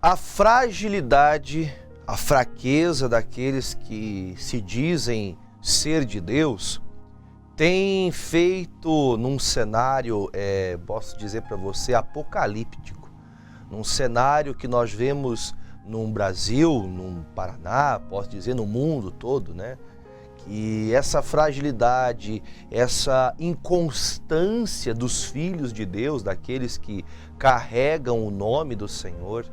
A fragilidade, a fraqueza daqueles que se dizem ser de Deus tem feito num cenário, posso dizer para você, apocalíptico. Num cenário que nós vemos no Brasil, no Paraná, posso dizer no mundo todo, né? Que essa fragilidade, essa inconstância dos filhos de Deus, daqueles que carregam o nome do Senhor,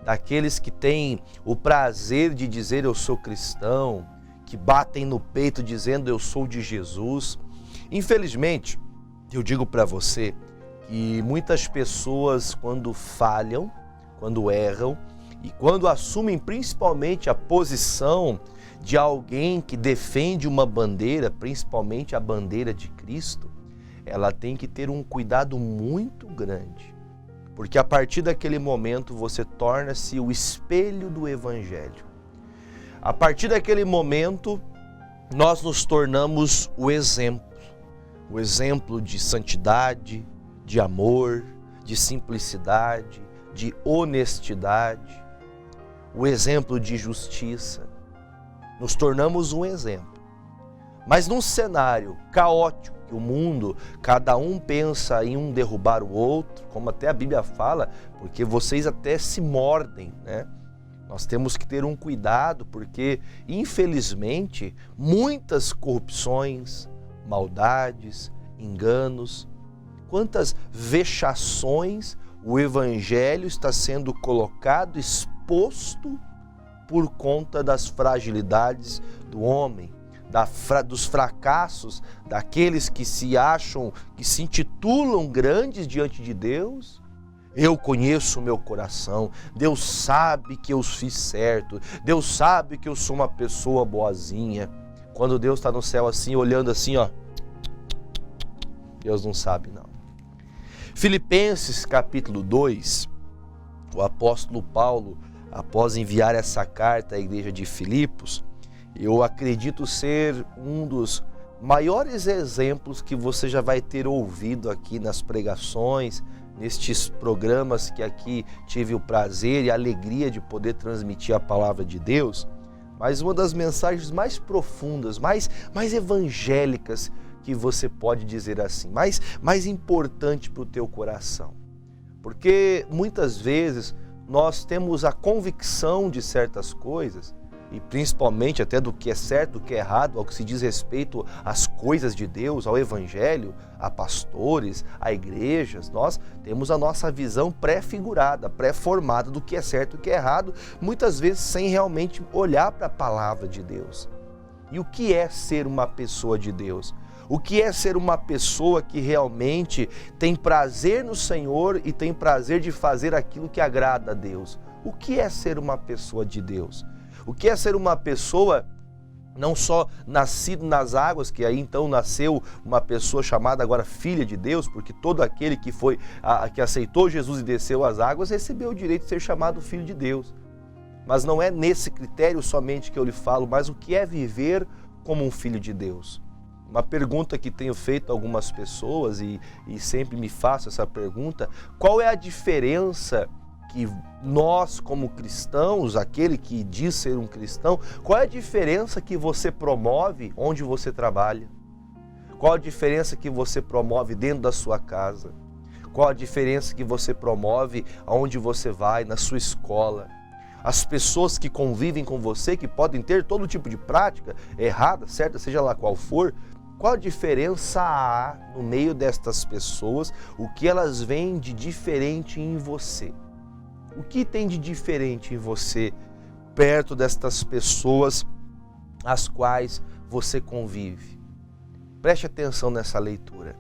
daqueles que têm o prazer de dizer eu sou cristão, que batem no peito dizendo eu sou de Jesus. Infelizmente, eu digo para você que muitas pessoas quando falham, quando erram e quando assumem principalmente a posição de alguém que defende uma bandeira, principalmente a bandeira de Cristo, ela tem que ter um cuidado muito grande. Porque a partir daquele momento você torna-se o espelho do Evangelho. A partir daquele momento nós nos tornamos o exemplo de santidade, de amor, de simplicidade, de honestidade, o exemplo de justiça. Nos tornamos um exemplo. Mas num cenário caótico, que o mundo, cada um pensa em um derrubar o outro, como até a Bíblia fala, porque vocês até se mordem, né? Nós temos que ter um cuidado, porque infelizmente muitas corrupções, maldades, enganos, quantas vexações o Evangelho está sendo colocado, exposto por conta das fragilidades do homem, dos fracassos daqueles que se acham, que se intitulam grandes diante de Deus. Eu conheço o meu coração, Deus sabe que eu fiz certo, Deus sabe que eu sou uma pessoa boazinha. Quando Deus está no céu assim, olhando assim, ó, Deus não sabe não. Filipenses capítulo 2, o apóstolo Paulo, após enviar essa carta à igreja de Filipos, eu acredito ser um dos maiores exemplos que você já vai ter ouvido aqui nas pregações, nestes programas que aqui tive o prazer e a alegria de poder transmitir a palavra de Deus, mas uma das mensagens mais profundas, mais evangélicas que você pode dizer assim, mais importante para o teu coração. Porque muitas vezes nós temos a convicção de certas coisas, e principalmente até do que é certo, do que é errado, ao que se diz respeito às coisas de Deus, ao Evangelho, a pastores, a igrejas. Nós temos a nossa visão pré-figurada, pré-formada do que é certo e do que é errado, muitas vezes sem realmente olhar para a palavra de Deus. E o que é ser uma pessoa de Deus? O que é ser uma pessoa que realmente tem prazer no Senhor e tem prazer de fazer aquilo que agrada a Deus? O que é ser uma pessoa de Deus? O que é ser uma pessoa não só nascido nas águas, que aí então nasceu uma pessoa chamada agora filha de Deus, porque todo aquele que aceitou Jesus e desceu às águas recebeu o direito de ser chamado filho de Deus. Mas não é nesse critério somente que eu lhe falo, mas o que é viver como um filho de Deus. Uma pergunta que tenho feito a algumas pessoas e sempre me faço essa pergunta: qual é a diferença que nós como cristãos, aquele que diz ser um cristão, qual é a diferença que você promove onde você trabalha? Qual a diferença que você promove dentro da sua casa? Qual a diferença que você promove aonde você vai, na sua escola? As pessoas que convivem com você, que podem ter todo tipo de prática errada, certa, seja lá qual for, qual a diferença há no meio destas pessoas? O que elas veem de diferente em você? O que tem de diferente em você perto destas pessoas as quais você convive? Preste atenção nessa leitura.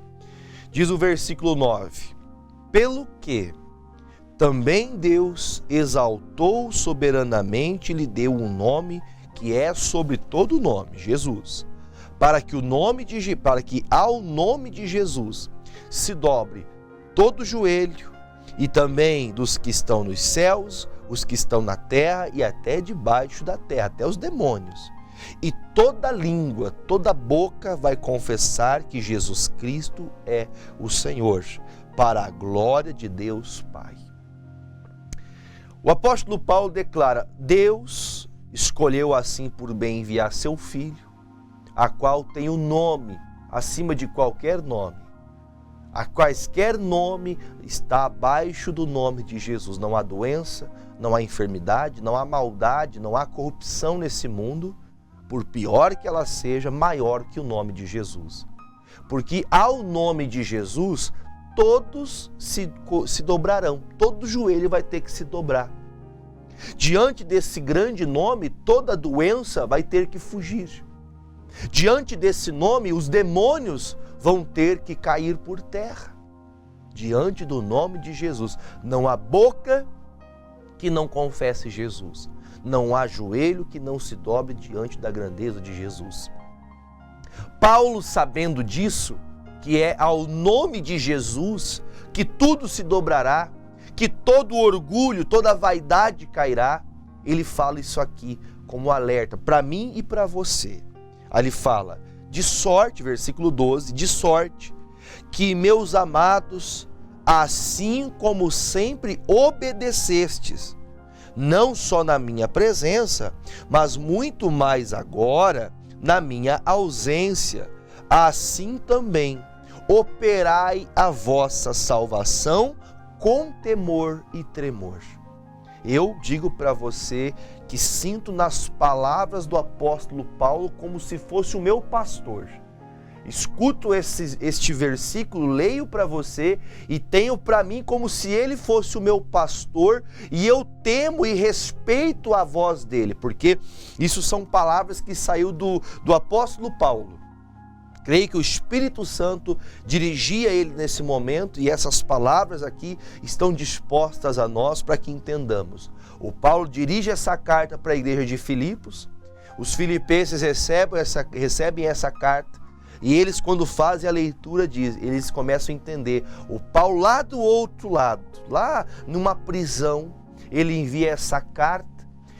Diz o versículo 9: pelo que também Deus exaltou soberanamente e lhe deu um nome que é sobre todo nome, Jesus, para que ao nome de Jesus se dobre todo joelho, e também dos que estão nos céus, os que estão na terra e até debaixo da terra, até os demônios. E toda língua, toda boca vai confessar que Jesus Cristo é o Senhor, para a glória de Deus Pai. O apóstolo Paulo declara: Deus escolheu assim por bem enviar seu Filho, a qual tem o nome acima de qualquer nome. A quaisquer nome está abaixo do nome de Jesus. Não há doença, não há enfermidade, não há maldade, não há corrupção nesse mundo, por pior que ela seja, maior que o nome de Jesus. Porque ao nome de Jesus, todos se dobrarão, todo joelho vai ter que se dobrar. Diante desse grande nome, toda doença vai ter que fugir. Diante desse nome, os demônios vão ter que cair por terra. Diante do nome de Jesus, não há boca que não confesse Jesus. Não há joelho que não se dobre diante da grandeza de Jesus. Paulo, sabendo disso, que é ao nome de Jesus que tudo se dobrará, que todo orgulho, toda vaidade cairá, ele fala isso aqui como alerta para mim e para você. Aí ele fala: de sorte, versículo 12, de sorte que, meus amados, assim como sempre obedecestes, não só na minha presença, mas muito mais agora na minha ausência, assim também operai a vossa salvação com temor e tremor. Eu digo para você que sinto nas palavras do apóstolo Paulo como se fosse o meu pastor. Escuto este versículo, leio para você e tenho para mim como se ele fosse o meu pastor, e eu temo e respeito a voz dele, porque isso são palavras que saiu do apóstolo Paulo. Creio que o Espírito Santo dirigia ele nesse momento, e essas palavras aqui estão dispostas a nós para que entendamos. O Paulo dirige essa carta para a igreja de Filipos, os filipenses recebem essa carta, e eles, quando fazem a leitura, eles começam a entender. O Paulo, lá do outro lado, lá numa prisão, ele envia essa carta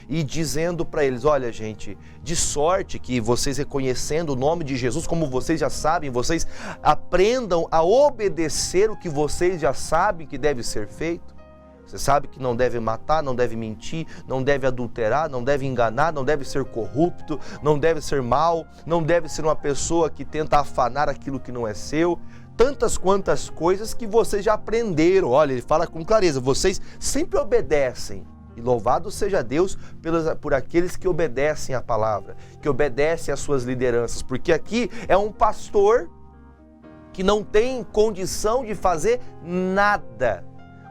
e dizendo para eles: olha, gente, de sorte que vocês, reconhecendo o nome de Jesus, como vocês já sabem, vocês aprendam a obedecer o que vocês já sabem que deve ser feito. Você sabe que não deve matar, não deve mentir, não deve adulterar, não deve enganar, não deve ser corrupto, não deve ser mau, não deve ser uma pessoa que tenta afanar aquilo que não é seu. Tantas quantas coisas que vocês já aprenderam. Olha, ele fala com clareza: vocês sempre obedecem. E louvado seja Deus por aqueles que obedecem à palavra, que obedecem às suas lideranças. Porque aqui é um pastor que não tem condição de fazer nada.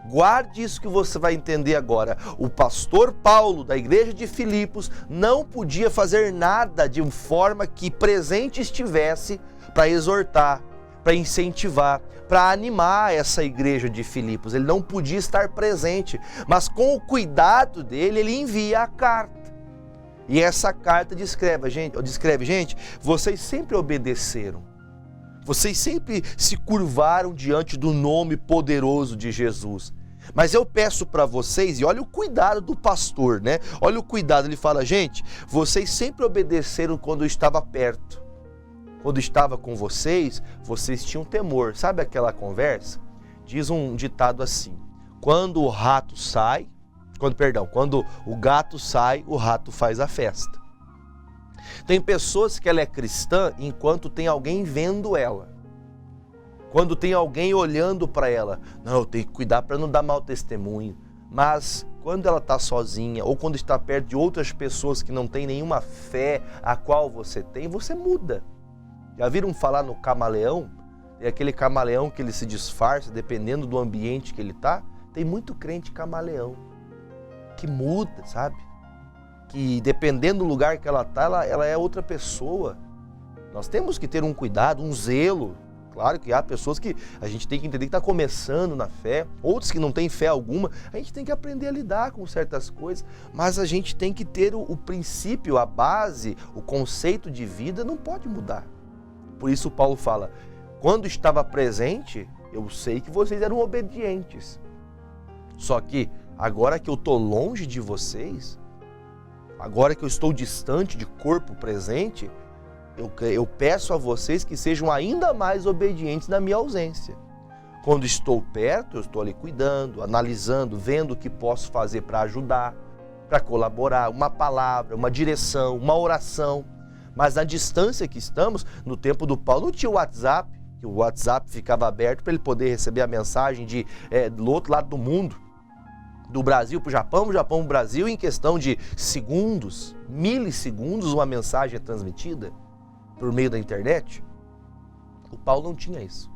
Guarde isso que você vai entender agora. O pastor Paulo, da igreja de Filipos, não podia fazer nada de forma que presente estivesse para exortar, para incentivar, para animar essa igreja de Filipos. Ele não podia estar presente, mas com o cuidado dele, ele envia a carta. E essa carta descreve, gente, vocês sempre obedeceram. Vocês sempre se curvaram diante do nome poderoso de Jesus. Mas eu peço para vocês, e olha o cuidado do pastor, né? Olha o cuidado, ele fala: gente, vocês sempre obedeceram quando eu estava perto. Quando estava com vocês, vocês tinham temor. Sabe aquela conversa? Diz um ditado assim: quando o gato sai, o rato faz a festa. Tem pessoas que ela é cristã enquanto tem alguém vendo ela. Quando tem alguém olhando para ela, não, eu tenho que cuidar para não dar mau testemunho. Mas quando ela está sozinha ou quando está perto de outras pessoas que não têm nenhuma fé a qual você tem, você muda. Já viram falar no camaleão? É aquele camaleão que ele se disfarça dependendo do ambiente que ele está. Tem muito crente camaleão que muda, sabe? Que dependendo do lugar que ela está, ela é outra pessoa. Nós temos que ter um cuidado, um zelo. Claro que há pessoas que a gente tem que entender que está começando na fé, outros que não têm fé alguma. A gente tem que aprender a lidar com certas coisas, mas a gente tem que ter o princípio, a base, o conceito de vida não pode mudar. Por isso Paulo fala: quando estava presente, eu sei que vocês eram obedientes. Só que agora que eu estou longe de vocês, agora que eu estou distante de corpo presente, eu peço a vocês que sejam ainda mais obedientes na minha ausência. Quando estou perto, eu estou ali cuidando, analisando, vendo o que posso fazer para ajudar, para colaborar, uma palavra, uma direção, uma oração. Mas na distância que estamos, no tempo do Paulo não tinha o WhatsApp, que o WhatsApp ficava aberto para ele poder receber a mensagem do outro lado do mundo, do Brasil para o Japão, do Japão para o Brasil, em questão de segundos, milissegundos, uma mensagem é transmitida por meio da internet. O Paulo não tinha isso.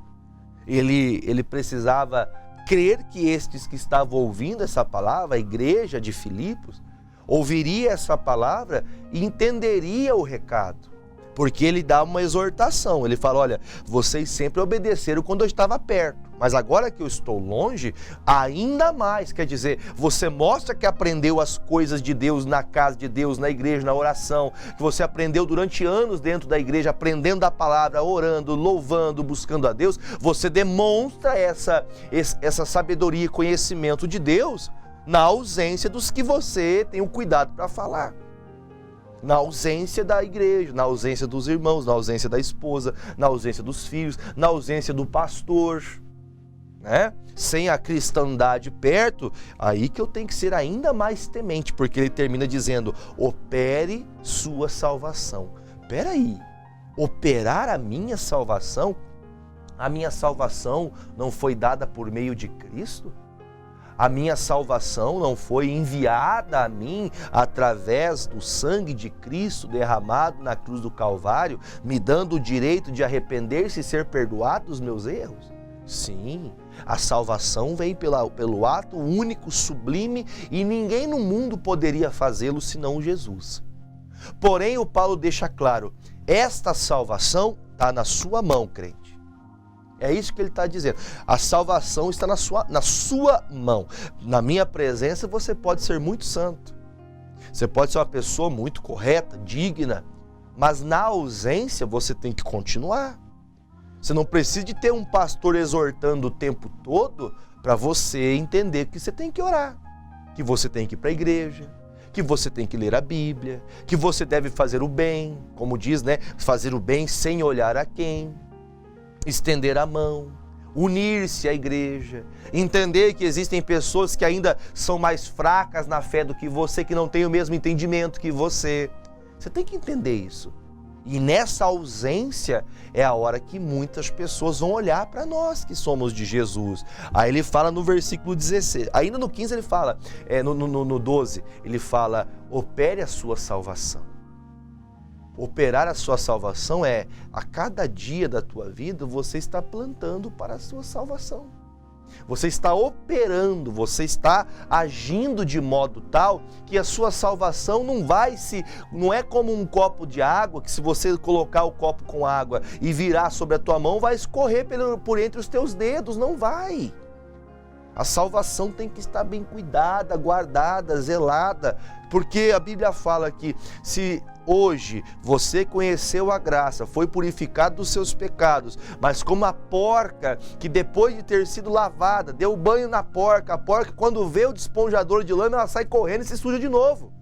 Ele precisava crer que estes que estavam ouvindo essa palavra, a igreja de Filipos, ouviria essa palavra e entenderia o recado. Porque ele dá uma exortação, ele fala, olha, vocês sempre obedeceram quando eu estava perto, mas agora que eu estou longe, ainda mais, quer dizer, você mostra que aprendeu as coisas de Deus na casa de Deus, na igreja, na oração, que você aprendeu durante anos dentro da igreja, aprendendo a palavra, orando, louvando, buscando a Deus, você demonstra essa sabedoria e conhecimento de Deus na ausência dos que você tem o cuidado para falar. Na ausência da igreja, na ausência dos irmãos, na ausência da esposa, na ausência dos filhos, na ausência do pastor, né? Sem a cristandade perto, aí que eu tenho que ser ainda mais temente, porque ele termina dizendo, opere sua salvação. Peraí, operar a minha salvação? A minha salvação não foi dada por meio de Cristo? A minha salvação não foi enviada a mim através do sangue de Cristo derramado na cruz do Calvário, me dando o direito de arrepender-se e ser perdoado dos meus erros? Sim, a salvação vem pelo ato único, sublime, e ninguém no mundo poderia fazê-lo senão Jesus. Porém, o Paulo deixa claro, esta salvação está na sua mão, crente. É isso que ele está dizendo. A salvação está na sua mão. Na minha presença você pode ser muito santo. Você pode ser uma pessoa muito correta, digna. Mas na ausência você tem que continuar. Você não precisa de ter um pastor exortando o tempo todo para você entender que você tem que orar. Que você tem que ir para a igreja. Que você tem que ler a Bíblia. Que você deve fazer o bem. Como diz, né? Fazer o bem sem olhar a quem. Estender a mão, unir-se à igreja, entender que existem pessoas que ainda são mais fracas na fé do que você, que não têm o mesmo entendimento que você. Você tem que entender isso. E nessa ausência é a hora que muitas pessoas vão olhar para nós que somos de Jesus. Aí ele fala no versículo 16, ainda no 15 ele fala, no 12, ele fala, opere a sua salvação. Operar a sua salvação é, a cada dia da tua vida, você está plantando para a sua salvação. Você está operando, você está agindo de modo tal que a sua salvação não é como um copo de água, que se você colocar o copo com água e virar sobre a tua mão, vai escorrer por entre os teus dedos, não vai. A salvação tem que estar bem cuidada, guardada, zelada, porque a Bíblia fala que se hoje você conheceu a graça, foi purificado dos seus pecados, mas como a porca que depois de ter sido lavada, deu banho na porca, a porca quando vê o desponjador de lama, ela sai correndo e se suja de novo.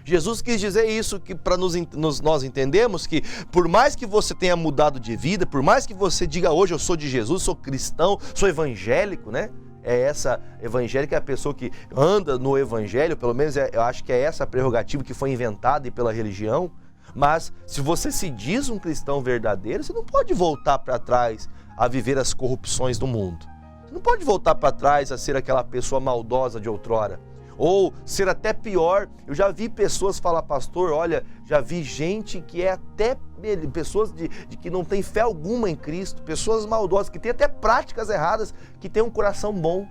Jesus quis dizer isso que para nós entendemos que por mais que você tenha mudado de vida, por mais que você diga hoje eu sou de Jesus, sou cristão, sou evangélico, né? Evangélica é a pessoa que anda no evangelho, pelo menos eu acho que é essa a prerrogativa que foi inventada pela religião, mas se você se diz um cristão verdadeiro, você não pode voltar para trás a viver as corrupções do mundo. Você não pode voltar para trás a ser aquela pessoa maldosa de outrora. Ou ser até pior, eu já vi pessoas falar, pastor, olha, já vi gente que é até, pessoas de que não tem fé alguma em Cristo, pessoas maldosas, que têm até práticas erradas, que têm um coração bom,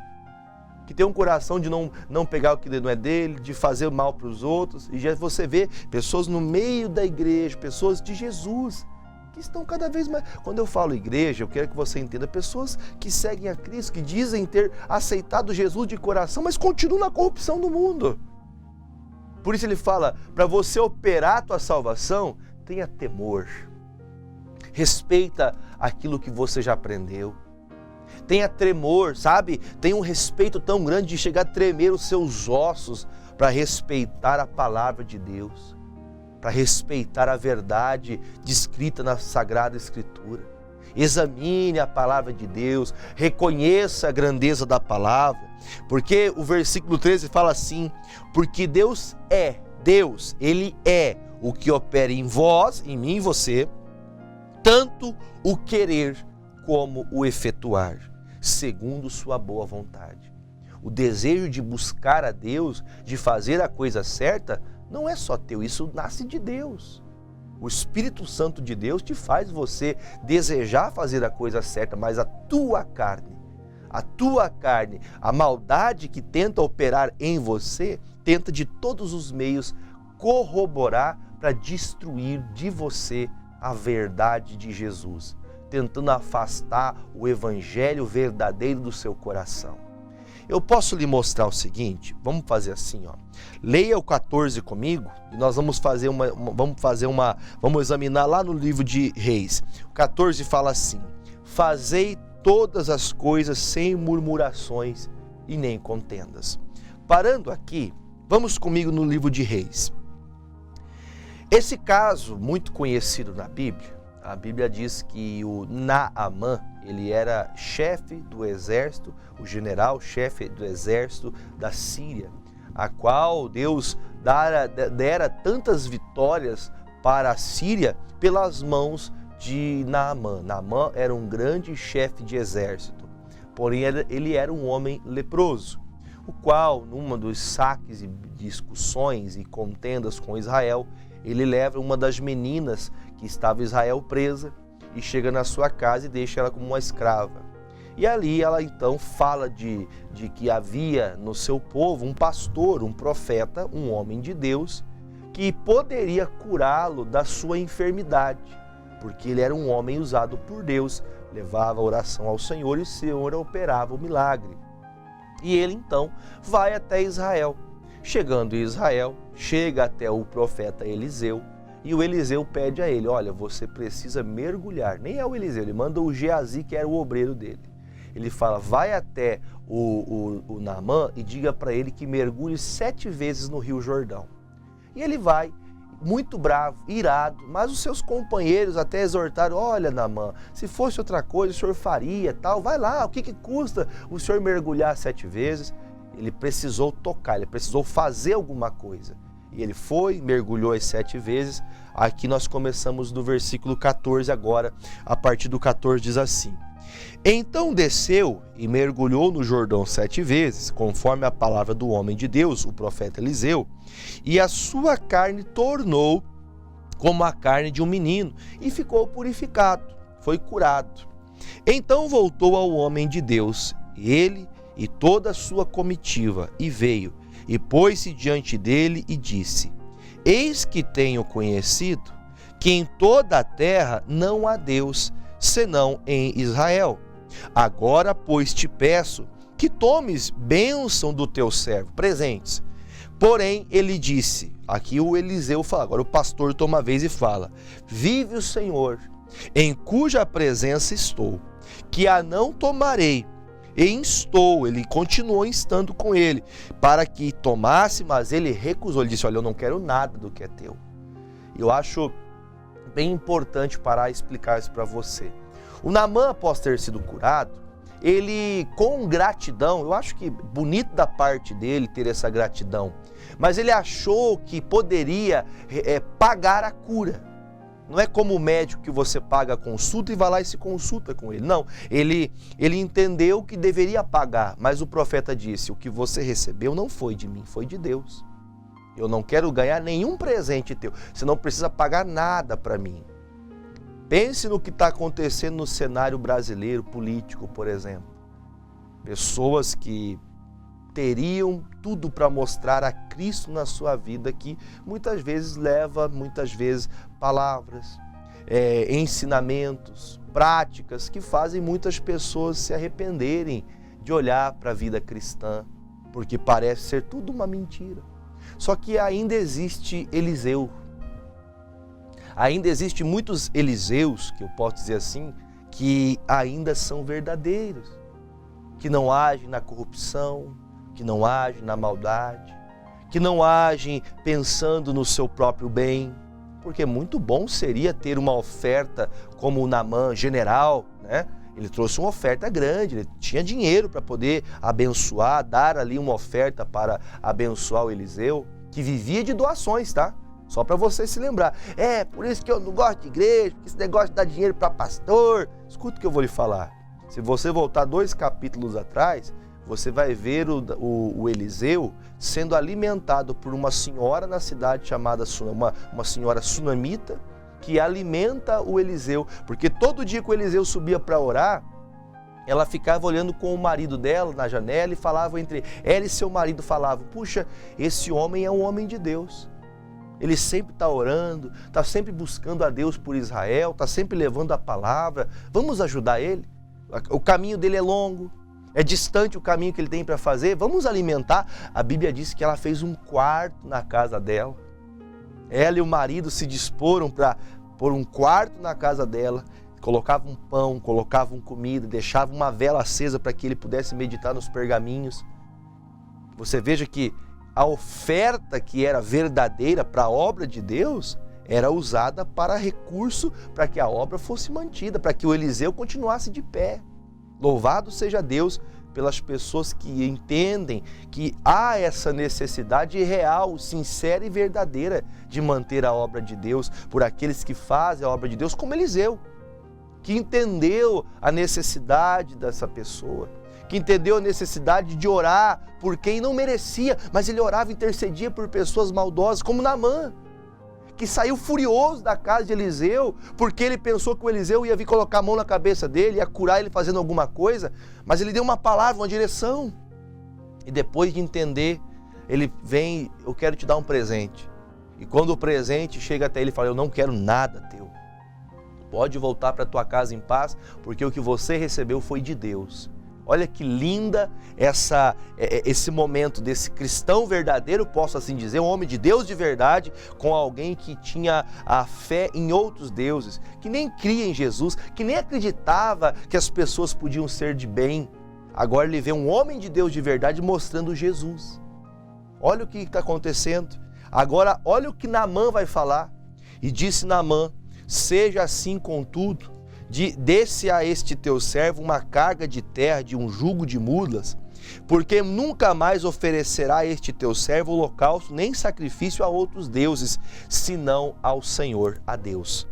que tem um coração de não pegar o que não é dele, de fazer mal para os outros, e já você vê pessoas no meio da igreja, pessoas de Jesus, que estão cada vez mais... Quando eu falo igreja, eu quero que você entenda, pessoas que seguem a Cristo, que dizem ter aceitado Jesus de coração, mas continuam na corrupção do mundo. Por isso ele fala, para você operar a tua salvação, tenha temor. Respeita aquilo que você já aprendeu. Tenha tremor, sabe? Tenha um respeito tão grande de chegar a tremer os seus ossos para respeitar a palavra de Deus, para respeitar a verdade descrita na Sagrada Escritura. examine a palavra de Deus, reconheça a grandeza da palavra, porque o versículo 13 fala assim: porque Deus, Ele é o que opera em vós, em mim e você, tanto o querer como o efetuar, segundo sua boa vontade. O desejo de buscar a Deus, de fazer a coisa certa, não é só teu, isso nasce de Deus. O Espírito Santo de Deus te faz você desejar fazer a coisa certa, mas a tua carne, a maldade que tenta operar em você, tenta de todos os meios corroborar para destruir de você a verdade de Jesus, tentando afastar o evangelho verdadeiro do seu coração. Eu posso lhe mostrar o seguinte, vamos fazer assim, ó. Leia o 14 comigo e nós vamos vamos examinar lá no livro de Reis. O 14 fala assim: fazei todas as coisas sem murmurações e nem contendas. Parando aqui, vamos comigo no livro de Reis. Esse caso muito conhecido na Bíblia, a Bíblia diz que o Naamã, ele era chefe do exército, o general chefe do exército da Síria, a qual Deus dera tantas vitórias para a Síria pelas mãos de Naamã. Naamã era um grande chefe de exército, porém ele era um homem leproso, o qual, numa dos saques e discussões e contendas com Israel, ele leva uma das meninas que estava Israel presa e chega na sua casa e deixa ela como uma escrava. E ali ela então fala de que havia no seu povo um pastor, um profeta, um homem de Deus, que poderia curá-lo da sua enfermidade, porque ele era um homem usado por Deus, levava a oração ao Senhor e o Senhor operava o milagre. E ele então vai até Israel. Chegando em Israel, chega até o profeta Eliseu, e o Eliseu pede a ele: olha, você precisa mergulhar. Nem é o Eliseu, ele manda o Geazi, que era o obreiro dele. Ele fala: vai até o Naamã e diga para ele que mergulhe 7 vezes no Rio Jordão. E ele vai, muito bravo, irado, mas os seus companheiros até exortaram: olha, Naamã, se fosse outra coisa o senhor faria, tal, vai lá, o que custa o senhor mergulhar 7 vezes? Ele precisou tocar, ele precisou fazer alguma coisa. E ele foi, mergulhou as 7 vezes. Aqui nós começamos do versículo 14 agora, a partir do 14 diz assim: então desceu e mergulhou no Jordão 7 vezes, conforme a palavra do homem de Deus, o profeta Eliseu, e a sua carne tornou como a carne de um menino, e ficou purificado, foi curado. Então voltou ao homem de Deus, ele e toda a sua comitiva, e veio, e pôs-se diante dele e disse: eis que tenho conhecido que em toda a terra não há Deus, senão em Israel. Agora, pois, te peço que tomes bênção do teu servo, presentes. Porém, ele disse, aqui o Eliseu fala, agora o pastor toma a vez e fala: vive o Senhor, em cuja presença estou, que a não tomarei. E instou, ele continuou instando com ele, para que tomasse, mas ele recusou. Ele disse: olha, eu não quero nada do que é teu. Eu acho bem importante parar e explicar isso para você. O Naamã, após ter sido curado, ele com gratidão, eu acho que bonito da parte dele ter essa gratidão, mas ele achou que poderia pagar a cura. Não é como o médico que você paga a consulta e vai lá e se consulta com ele. Não, ele entendeu que deveria pagar, mas o profeta disse: o que você recebeu não foi de mim, foi de Deus. Eu não quero ganhar nenhum presente teu, você não precisa pagar nada para mim. Pense no que está acontecendo no cenário brasileiro, político, por exemplo. Pessoas que teriam tudo para mostrar a Cristo na sua vida, que muitas vezes leva, palavras, ensinamentos, práticas que fazem muitas pessoas se arrependerem de olhar para a vida cristã, porque parece ser tudo uma mentira. Só que ainda existe Eliseu. Ainda existem muitos Eliseus, que eu posso dizer assim, que ainda são verdadeiros, que não agem na corrupção, que não agem na maldade, que não agem pensando no seu próprio bem, porque muito bom seria ter uma oferta como o Naamã, general, né? Ele trouxe uma oferta grande, ele tinha dinheiro para poder abençoar, dar ali uma oferta para abençoar o Eliseu, que vivia de doações, tá? Só para você se lembrar. Por isso que eu não gosto de igreja, porque esse negócio de dar dinheiro para pastor. Escuta o que eu vou lhe falar. Se você voltar 2 capítulos atrás, você vai ver o Eliseu sendo alimentado por uma senhora na cidade chamada uma senhora sunamita, que alimenta o Eliseu, porque todo dia que o Eliseu subia para orar, ela ficava olhando com o marido dela na janela e falava ela e seu marido falavam: puxa, esse homem é um homem de Deus, ele sempre está orando, está sempre buscando a Deus por Israel, está sempre levando a palavra, vamos ajudar ele, o caminho dele é longo, é distante o caminho que ele tem para fazer, vamos alimentar. A Bíblia diz que ela fez um quarto na casa dela. Ela e o marido se disporam para pôr um quarto na casa dela, colocavam pão, colocavam comida, deixavam uma vela acesa para que ele pudesse meditar nos pergaminhos. Você veja que a oferta que era verdadeira para a obra de Deus era usada para recurso para que a obra fosse mantida, para que o Eliseu continuasse de pé. Louvado seja Deus pelas pessoas que entendem que há essa necessidade real, sincera e verdadeira de manter a obra de Deus, por aqueles que fazem a obra de Deus, como Eliseu, que entendeu a necessidade dessa pessoa, que entendeu a necessidade de orar por quem não merecia, mas ele orava e intercedia por pessoas maldosas, como Naamã, que saiu furioso da casa de Eliseu, porque ele pensou que o Eliseu ia vir colocar a mão na cabeça dele, ia curar ele fazendo alguma coisa, mas ele deu uma palavra, uma direção. E depois de entender, ele vem: eu quero te dar um presente. E quando o presente chega até ele, fala: eu não quero nada teu. Pode voltar para tua casa em paz, porque o que você recebeu foi de Deus. Olha que linda esse momento desse cristão verdadeiro, posso assim dizer, um homem de Deus de verdade, com alguém que tinha a fé em outros deuses, que nem cria em Jesus, que nem acreditava que as pessoas podiam ser de bem. Agora ele vê um homem de Deus de verdade mostrando Jesus. Olha o que está acontecendo. Agora olha o que Naamã vai falar. E disse Naamã: seja assim contudo, desse a este teu servo uma carga de terra de um jugo de mulas, porque nunca mais oferecerá a este teu servo holocausto nem sacrifício a outros deuses, senão ao Senhor, a Deus.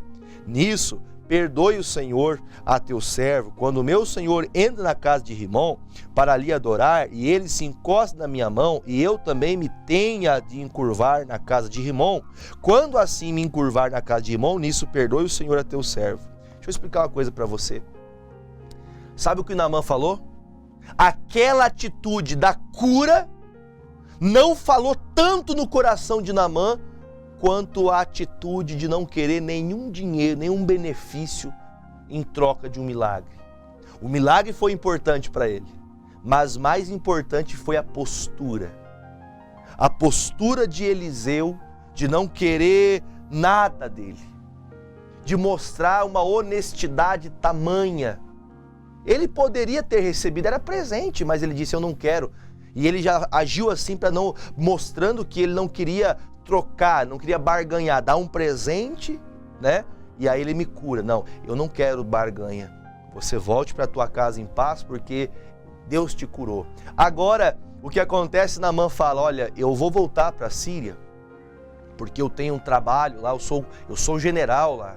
Nisso, perdoe o Senhor a teu servo, quando o meu senhor entra na casa de Rimom para ali adorar, e ele se encosta na minha mão, e eu também me tenha de encurvar na casa de Rimom. Quando assim me encurvar na casa de Rimom, nisso perdoe o Senhor a teu servo. Deixa eu explicar uma coisa para você. Sabe o que Naamã falou? Aquela atitude da cura não falou tanto no coração de Naamã quanto a atitude de não querer nenhum dinheiro, nenhum benefício em troca de um milagre. O milagre foi importante para ele, mas mais importante foi a postura. A postura de Eliseu de não querer nada dele, de mostrar uma honestidade tamanha. Ele poderia ter recebido, era presente, mas ele disse: eu não quero. E ele já agiu assim, para não, mostrando que ele não queria trocar, não queria barganhar, dar um presente, né? E aí ele me cura. Não, eu não quero barganha. Você volte para a tua casa em paz, porque Deus te curou. Agora, o que acontece, Naamã fala: olha, eu vou voltar para a Síria, porque eu tenho um trabalho lá, eu sou general lá.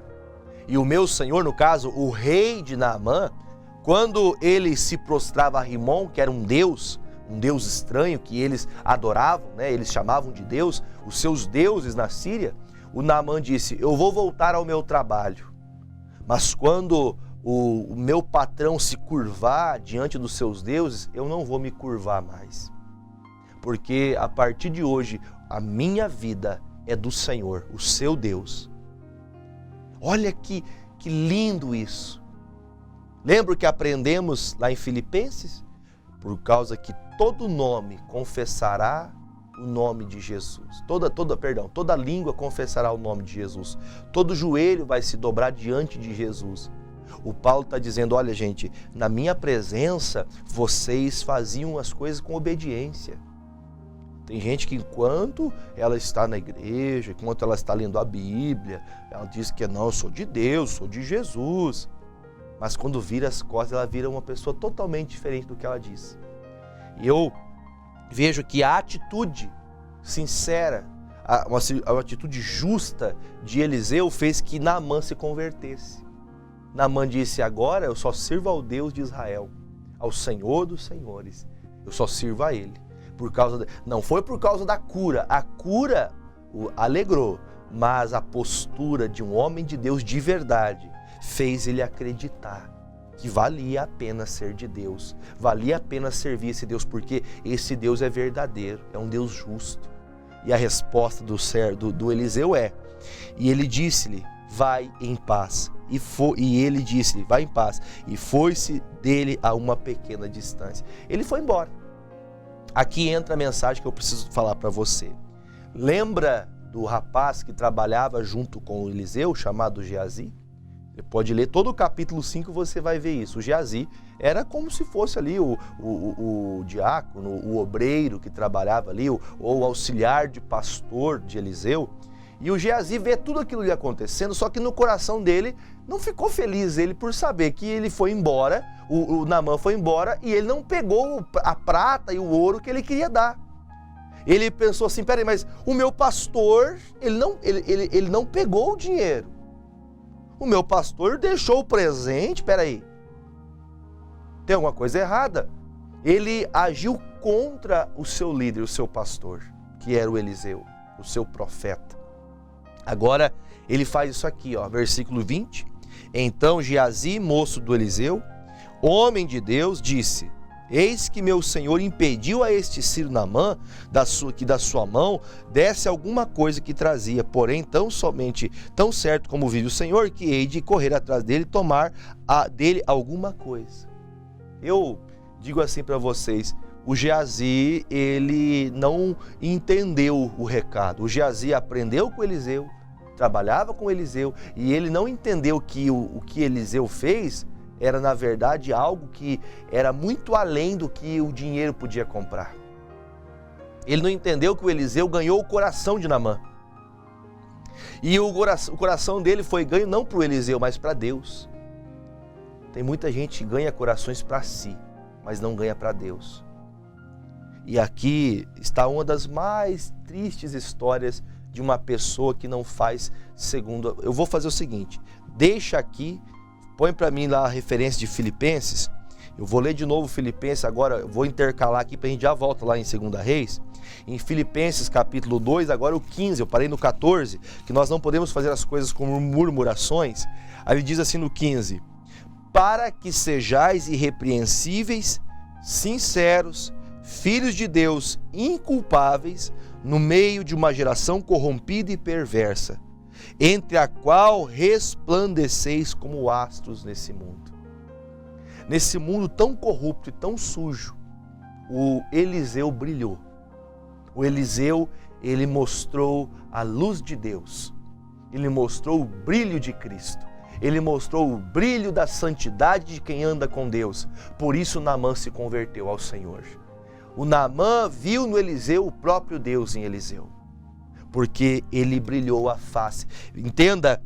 E o meu senhor, no caso, o rei de Naamã, quando ele se prostrava a Rimom, que era um deus estranho que eles adoravam, né? Eles chamavam de Deus, os seus deuses na Síria, o Naamã disse: eu vou voltar ao meu trabalho, mas quando o meu patrão se curvar diante dos seus deuses, eu não vou me curvar mais, porque a partir de hoje a minha vida é do Senhor, o seu Deus. Olha que lindo isso. Lembra o que aprendemos lá em Filipenses? Por causa que todo nome confessará o nome de Jesus. Toda língua confessará o nome de Jesus. Todo joelho vai se dobrar diante de Jesus. O Paulo está dizendo: olha, gente, na minha presença vocês faziam as coisas com obediência. Tem gente que enquanto ela está na igreja, enquanto ela está lendo a Bíblia, ela diz que não, eu sou de Deus, sou de Jesus. Mas quando vira as costas, ela vira uma pessoa totalmente diferente do que ela diz. E eu vejo que a atitude sincera, uma atitude justa de Eliseu fez que Naamã se convertesse. Naamã disse: agora eu só sirvo ao Deus de Israel, ao Senhor dos senhores. Eu só sirvo a Ele. Não foi por causa da cura. A cura o alegrou, mas a postura de um homem de Deus de verdade fez ele acreditar que valia a pena ser de Deus, valia a pena servir esse Deus, porque esse Deus é verdadeiro, é um Deus justo. E a resposta do Eliseu é: e ele disse-lhe, vai em paz. E ele disse-lhe, vai em paz. E foi-se dele a uma pequena distância. Ele foi embora. Aqui entra a mensagem que eu preciso falar para você. Lembra do rapaz que trabalhava junto com o Eliseu, chamado Geazi? Você pode ler todo o capítulo 5, você vai ver isso. O Geazi era como se fosse ali o diácono, o obreiro que trabalhava ali, ou o auxiliar de pastor de Eliseu. E o Geazi vê tudo aquilo ali acontecendo, só que no coração dele não ficou feliz ele por saber que ele foi embora, o Naamã foi embora e ele não pegou a prata e o ouro que ele queria dar. Ele pensou assim, peraí, mas o meu pastor, ele não pegou o dinheiro. O meu pastor deixou o presente, peraí. Tem alguma coisa errada. Ele agiu contra o seu líder, o seu pastor, que era o Eliseu, o seu profeta. Agora ele faz isso aqui, ó, versículo 20. Então Geazi, moço do Eliseu, homem de Deus, disse: eis que meu senhor impediu a este Sírio Naamã que da sua mão desse alguma coisa que trazia, porém tão certo como vive o Senhor, que hei de correr atrás dele e tomar dele alguma coisa. Eu digo assim para vocês, o Geazi, ele não entendeu o recado. O Geazi aprendeu com Eliseu, trabalhava com Eliseu, e ele não entendeu que o que Eliseu fez era, na verdade, algo que era muito além do que o dinheiro podia comprar. Ele não entendeu que o Eliseu ganhou o coração de Naamã. E o coração dele foi ganho não para o Eliseu, mas para Deus. Tem muita gente que ganha corações para si, mas não ganha para Deus. E aqui está uma das mais tristes histórias de uma pessoa que não faz segundo... Eu vou fazer o seguinte, deixa aqui, põe para mim lá a referência de Filipenses. Eu vou ler de novo Filipenses agora, eu vou intercalar aqui para a gente já volta lá em 2 Reis. Em Filipenses capítulo 2, agora o 15, eu parei no 14, que nós não podemos fazer as coisas com murmurações. Aí ele diz assim no 15, para que sejais irrepreensíveis, sinceros, filhos de Deus, inculpáveis, no meio de uma geração corrompida e perversa, entre a qual resplandeceis como astros nesse mundo. Nesse mundo tão corrupto e tão sujo, o Eliseu brilhou. O Eliseu, ele mostrou a luz de Deus. Ele mostrou o brilho de Cristo. Ele mostrou o brilho da santidade de quem anda com Deus. Por isso Naamã se converteu ao Senhor. O Naamã viu no Eliseu o próprio Deus em Eliseu, porque ele brilhou a face. Entenda,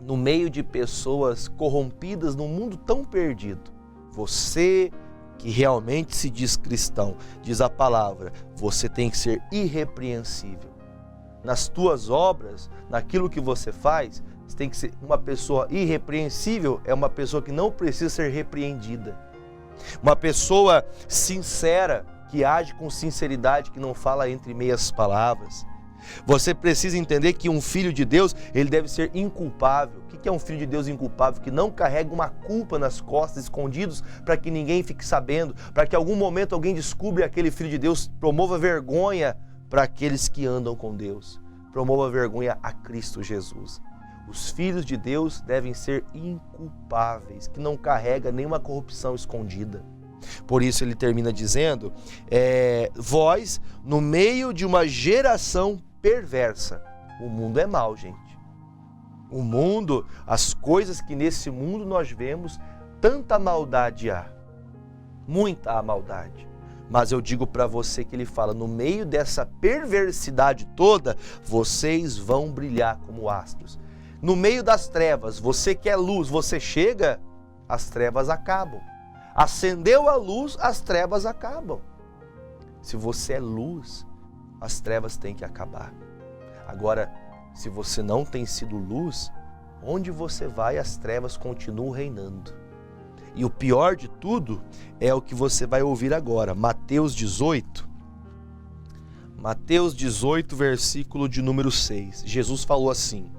no meio de pessoas corrompidas, num mundo tão perdido, você que realmente se diz cristão, diz a palavra, você tem que ser irrepreensível. Nas tuas obras, naquilo que você faz, você tem que ser uma pessoa irrepreensível, é uma pessoa que não precisa ser repreendida. Uma pessoa sincera, que age com sinceridade, que não fala entre meias palavras. Você precisa entender que um filho de Deus, ele deve ser inculpável. O que é um filho de Deus inculpável? Que não carrega uma culpa nas costas, escondidos, para que ninguém fique sabendo, para que em algum momento alguém descubra aquele filho de Deus, promova vergonha para aqueles que andam com Deus. Promova vergonha a Cristo Jesus. Os filhos de Deus devem ser inculpáveis, que não carrega nenhuma corrupção escondida. Por isso ele termina dizendo, vós, no meio de uma geração perversa. O mundo é mau, gente. O mundo, as coisas que nesse mundo nós vemos, tanta maldade há. Muita maldade. Mas eu digo para você que ele fala, no meio dessa perversidade toda, vocês vão brilhar como astros. No meio das trevas, você quer luz, você chega, as trevas acabam. Acendeu a luz, as trevas acabam. Se você é luz, as trevas têm que acabar. Agora, se você não tem sido luz, onde você vai, as trevas continuam reinando. E o pior de tudo é o que você vai ouvir agora. Mateus 18, versículo de número 6. Jesus falou assim: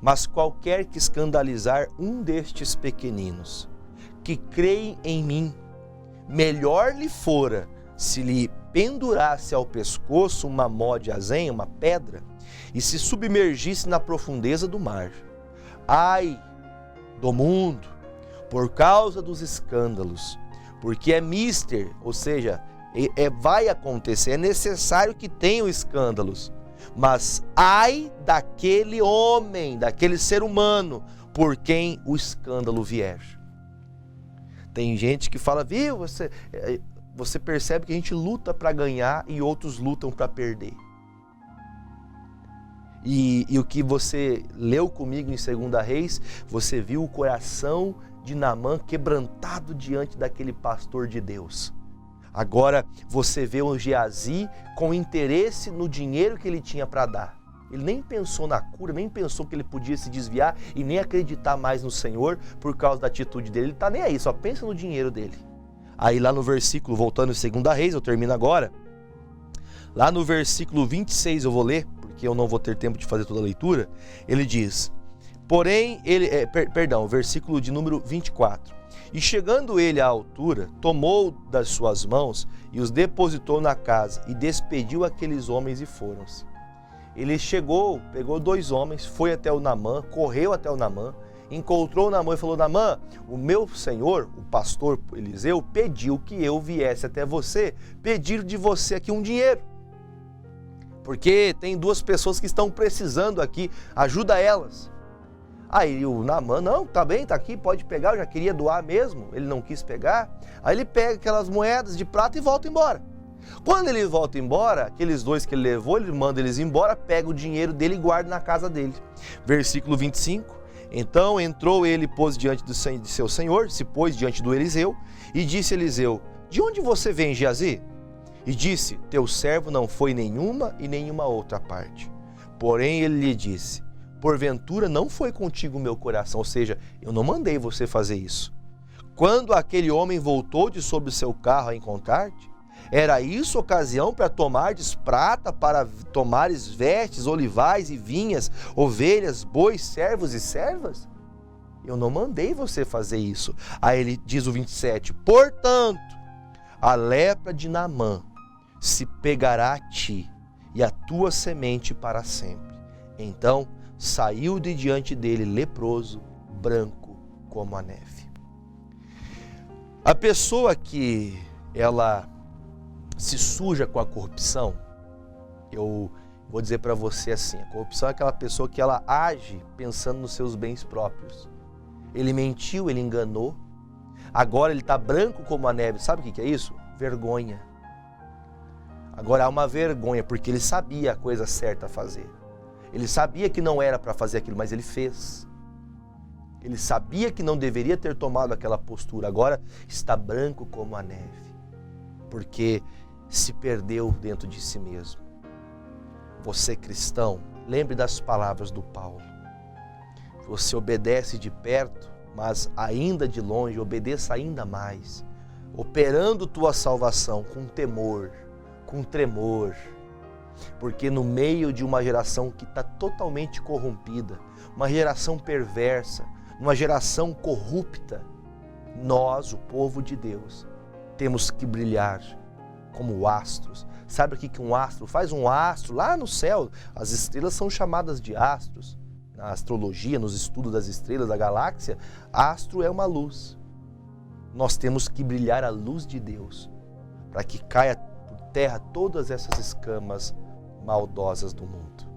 mas qualquer que escandalizar um destes pequeninos, que creem em mim, melhor lhe fora se lhe pendurasse ao pescoço uma mó de azenha, uma pedra, e se submergisse na profundeza do mar. Ai do mundo, por causa dos escândalos, porque é mister, ou seja, vai acontecer, é necessário que tenham escândalos, mas ai daquele homem, daquele ser humano, por quem o escândalo vier. Tem gente que fala, viu, você percebe que a gente luta para ganhar e outros lutam para perder. E o que você leu comigo em 2 Reis, você viu o coração de Naamã quebrantado diante daquele pastor de Deus. Agora você vê o Geazi com interesse no dinheiro que ele tinha para dar. Ele nem pensou na cura, nem pensou que ele podia se desviar e nem acreditar mais no Senhor por causa da atitude dele. Ele está nem aí, só pensa no dinheiro dele. Aí lá no versículo, voltando em 2 Reis, eu termino agora. Lá no versículo 26 eu vou ler, porque eu não vou ter tempo de fazer toda a leitura. Ele diz, porém, versículo de número 24. E chegando ele à altura, tomou das suas mãos e os depositou na casa e despediu aqueles homens e foram-se. Ele chegou, pegou 2 homens, foi até o Naamã, correu até o Naamã, encontrou o Naamã e falou, Naamã, o meu senhor, o pastor Eliseu, pediu que eu viesse até você, pedir de você aqui um dinheiro. Porque tem 2 pessoas que estão precisando aqui, ajuda elas. Aí o Naamã, não, tá bem, tá aqui, pode pegar, eu já queria doar mesmo, ele não quis pegar. Aí ele pega aquelas moedas de prata e volta embora. Quando ele volta embora, aqueles 2 que ele levou, ele manda eles embora, pega o dinheiro dele e guarda na casa dele. Versículo 25, então entrou ele e pôs diante de seu senhor, se pôs diante do Eliseu, e disse Eliseu, de onde você vem, Geazi? E disse, teu servo não foi nenhuma e nenhuma outra parte. Porém ele lhe disse, porventura não foi contigo o meu coração, ou seja, eu não mandei você fazer isso. Quando aquele homem voltou de sobre o seu carro a encontrar-te, era isso ocasião para tomares prata, para tomares vestes, olivais e vinhas, ovelhas, bois, servos e servas? Eu não mandei você fazer isso. Aí ele diz o 27, portanto, a lepra de Naamã se pegará a ti e a tua semente para sempre. Então saiu de diante dele leproso, branco como a neve. A pessoa que ela se suja com a corrupção, eu vou dizer para você assim, a corrupção é aquela pessoa que ela age pensando nos seus bens próprios. Ele mentiu, ele enganou, agora ele está branco como a neve. Sabe o que é isso? Vergonha. Agora há uma vergonha, porque ele sabia a coisa certa a fazer. Ele sabia que não era para fazer aquilo, mas ele fez. Ele sabia que não deveria ter tomado aquela postura, agora está branco como a neve, porque se perdeu dentro de si mesmo. Você cristão, lembre das palavras do Paulo. Você obedece de perto, mas ainda de longe, obedeça ainda mais, operando tua salvação com temor, com tremor, porque no meio de uma geração que está totalmente corrompida, uma geração perversa, uma geração corrupta, nós, o povo de Deus, temos que brilhar como astros. Sabe o que um astro faz? Um astro lá no céu, as estrelas são chamadas de astros. Na astrologia, nos estudos das estrelas, da galáxia, astro é uma luz. Nós temos que brilhar a luz de Deus, para que caia por terra todas essas escamas maldosas do mundo.